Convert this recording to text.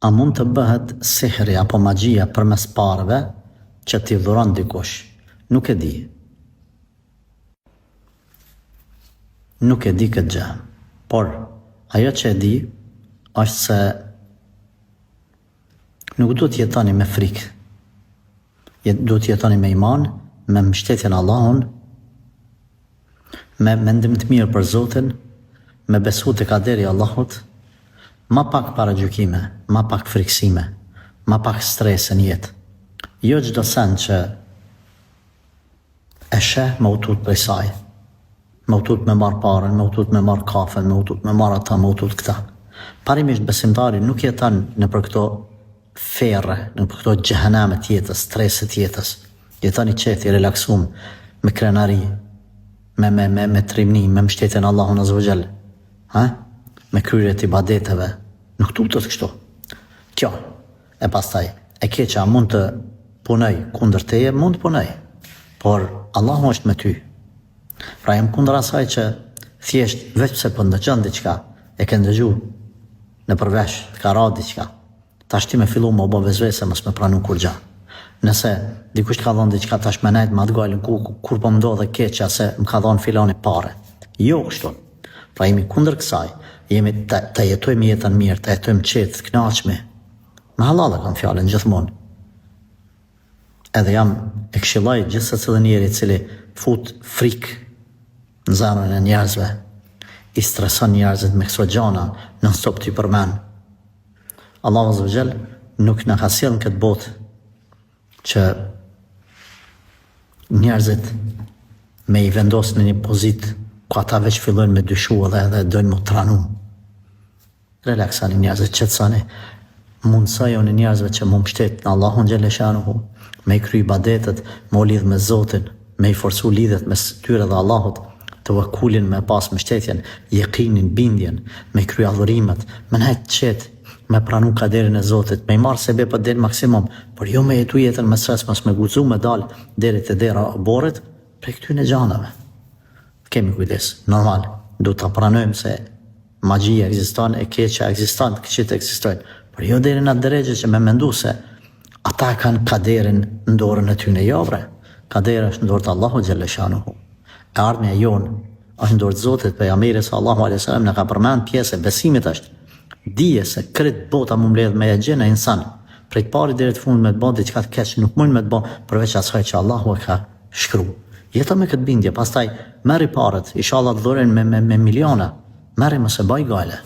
A mund të bëhet sihri apo magjia përmes parëve që t'i dhuron dikush? Nuk e di. Nuk e di këtë gjë. Por ajo që e di është se nuk do të jetoni me frikë. Do të jetoni me iman, me mbështetjen Allahun, me mendim të mirë për Zotin, me besu të kaderi Allahut, ma pak paragjykime, ma pak friksime, ma pak stresë në jetë. Jo çdo sen që e sheh me utut prej saj, me utut me marë parën, me utut me marë kafen, me utut me marë ata, me utut këta. Parimisht besimtari nuk jeton në për këto ferre, në për këto xhehenamet jetës, streset jetës. Jeton i qetë, i relaksum, me krenari, me trimni, me mbështetjen Allahun Azza wa Jall. Me kryrjet i ibadeteve. Nuk tutët kështu. Kjo, e pastaj, e keqa mund të punoj kundër teje, mund të punoj. Por Allahu është me ty. Pra jam kundër asaj që thjesht veç pse po ndëgjon diçka, e ke ndëgju në përvesh, të ka ra diçka. Tash ti me fillu më bë vezvese mos me pranu kur gja. Nëse dikush të ka dhënë diçka tash më nejt më atë galën kur po më ndodhe keqja se më ka dhënë filani pare. Jo kështu. Pra jemi kundër kësaj, jemi të jetojmë jetën mirë, të jetojmë qetë, të kënaqshme. Me halala kam fjalën gjithmonë. Edhe jam e këshilloj gjithë secili njeri i cili fut frikë në zemrën e njerëzve, i streson njerëzit me këto gjëra, non stop t'i përmend. Allahu Azza wa Jall nuk na ka sjellë në këtë botë që njerëzit me i vendosë në një pozitë ku ata veç fillojnë me dyshu edhe dojnë më tranu. Relaksani njerëzit, qetësani, mundësojoni njerëzve që më mbështet në Allahun Xhelle Shanuhu, me i kry ibadetet, me u lidh me Zotin, me i forcu lidhet me tyre dhe Allahut, të vëkullin me pas mbështetjen, jekinin, bindjen, me i kry adhurimet, me nejt qetë, me pranu kaderin e Zotit, me i marë sebe për deri maksimum, por jo me jetu jetën me stres, mos me guxu me dal deri te dera borit, prej këtyne gjanave. Kemi kujdes, normal, du të pranojmë se magjia ekziston, e keqja ekziston, këqit ekzistojnë, por jo deri në atë drejtë që me mendu se ata kanë kaderin në dorën e tyne. Jo bre, kaderi është në dorë të Allahu Xhelle Shanuhu. E ardhmja jonë është në dorë të Zotit, pejgamberi sallallahu alaihi wasallam na ka përmend pjesë e besimit është. Dije se krejt bota mu mbledh me e gjenë e insan, prej të pari deri të fund me të bë diçka të keq nuk mund me të bë përveç asaj që Allahu e ka shkruar. Jeta me këtë bindje, pastaj merri parët, inshallah të dhuren me miliona, merri mëse baj gale.